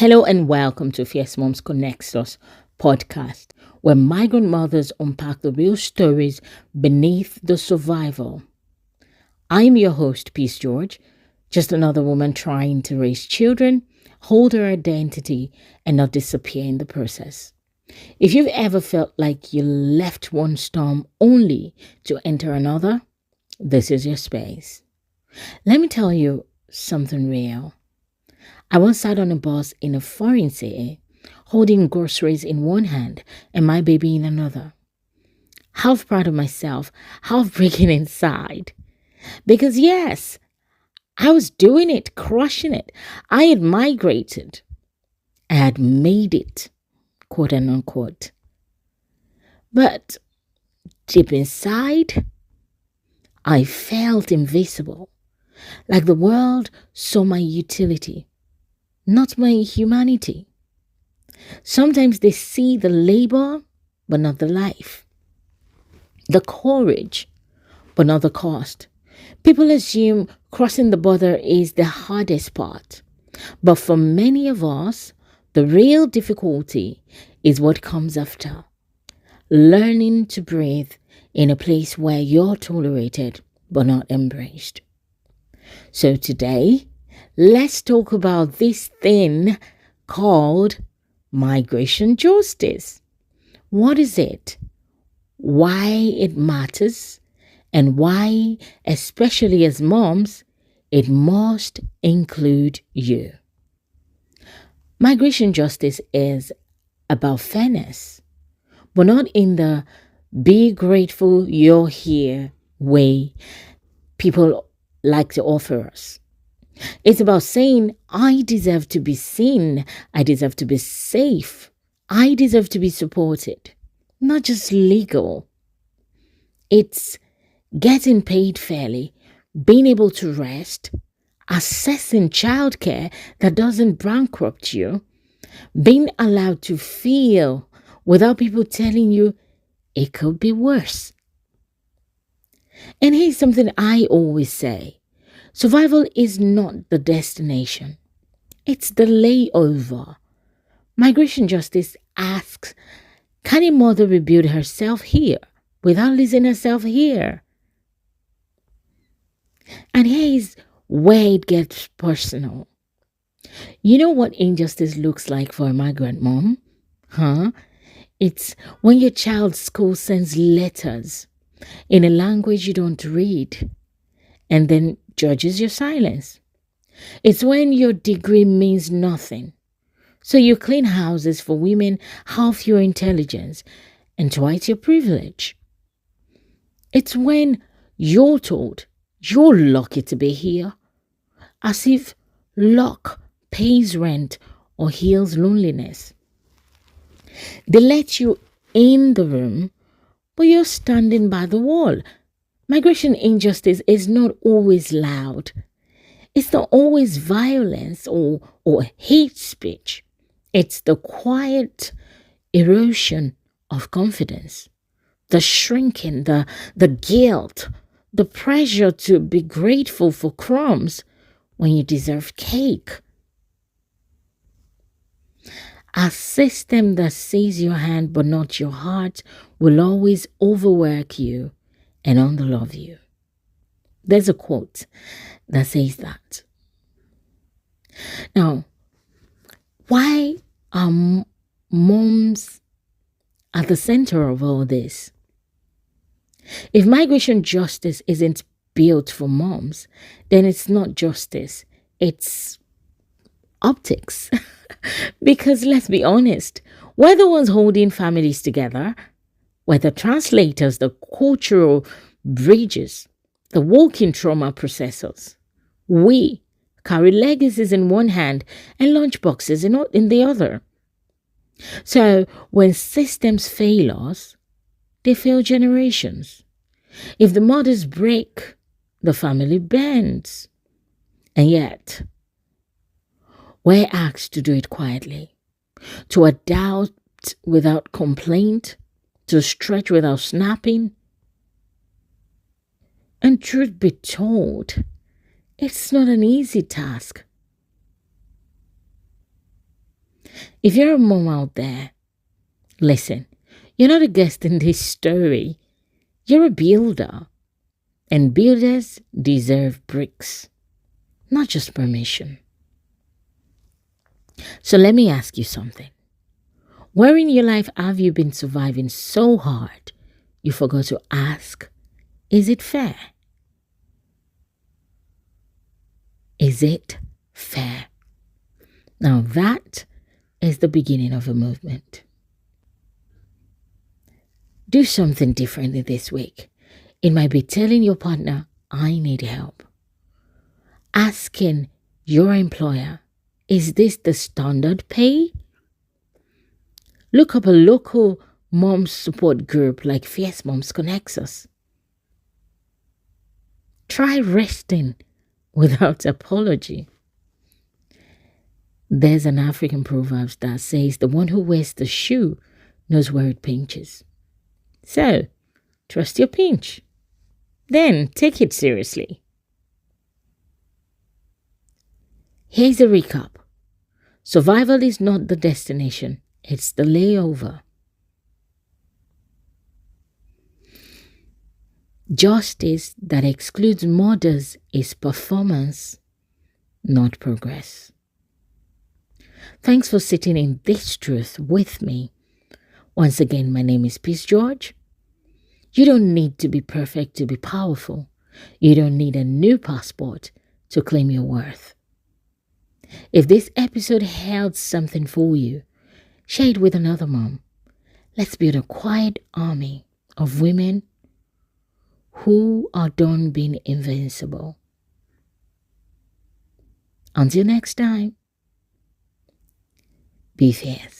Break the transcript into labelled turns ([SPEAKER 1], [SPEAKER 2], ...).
[SPEAKER 1] Hello and welcome to Fierce Moms Conexus podcast, where migrant mothers unpack the real stories beneath the survival. I'm your host, Peace George, just another woman trying to raise children, hold her identity, and not disappear in the process. If you've ever felt like you left one storm only to enter another, this is your space. Let me tell you something real. I once sat on a bus in a foreign city, holding groceries in one hand and my baby in another. Half proud of myself, half breaking inside. Because yes, I was doing it, crushing it. I had migrated. I had made it, quote and unquote. But deep inside, I felt invisible, like the world saw my utility, not my humanity. Sometimes they see the labor, but not the life. The courage, but not the cost. People assume crossing the border is the hardest part. But for many of us, the real difficulty is what comes after. Learning to breathe in a place where you're tolerated, but not embraced. So today, let's talk about this thing called migration justice. What is it? Why it matters? And why, especially as moms, it must include you. Migration justice is about fairness, but not in the be grateful you're here way people like to offer us. It's about saying, I deserve to be seen. I deserve to be safe. I deserve to be supported. Not just legal. It's getting paid fairly, being able to rest, assessing childcare that doesn't bankrupt you, being allowed to feel without people telling you it could be worse. And here's something I always say. Survival is not the destination. It's the layover. Migration justice asks, can a mother rebuild herself here without losing herself here? And here is where it gets personal. You know what injustice looks like for a migrant mom? It's when your child's school sends letters in a language you don't read and then judges your silence. It's when your degree means nothing. So you clean houses for women half your intelligence and twice your privilege. It's when you're told you're lucky to be here, as if luck pays rent or heals loneliness. They let you in the room, but you're standing by the wall. Migration injustice is not always loud. It's not always violence or hate speech. It's the quiet erosion of confidence, the shrinking, the guilt, the pressure to be grateful for crumbs when you deserve cake. A system that sees your hand but not your heart will always overwork you and underlove you. There's a quote that says that. Now, why are moms at the center of all this? If migration justice isn't built for moms, then it's not justice, it's optics. Because let's be honest, we're the ones holding families together. We're the translators, the cultural bridges, the walking trauma processors. We carry legacies in one hand and lunchboxes in the other. So when systems fail us, they fail generations. If the mothers break, the family bends. And yet, we're asked to do it quietly, to adapt without complaint, to stretch without snapping. And truth be told, it's not an easy task. If you're a mom out there, listen, you're not a guest in this story. You're a builder. And builders deserve bricks, not just permission. So let me ask you something. Where in your life have you been surviving so hard you forgot to ask, is it fair? Is it fair? Now that is the beginning of a movement. Do something differently this week. It might be telling your partner, I need help. Asking your employer, is this the standard pay? Look up a local mom support group like Fierce Moms Conexus. Try resting without apology. There's an African proverb that says the one who wears the shoe knows where it pinches. So, trust your pinch. Then take it seriously. Here's a recap. Survival is not the destination, it's the layover. Justice that excludes mothers is performance, not progress. Thanks for sitting in this truth with me. Once again, my name is Peace George. You don't need to be perfect to be powerful. You don't need a new passport to claim your worth. If this episode held something for you, share it with another mom. Let's build a quiet army of women who are done being invincible. Until next time, be fierce.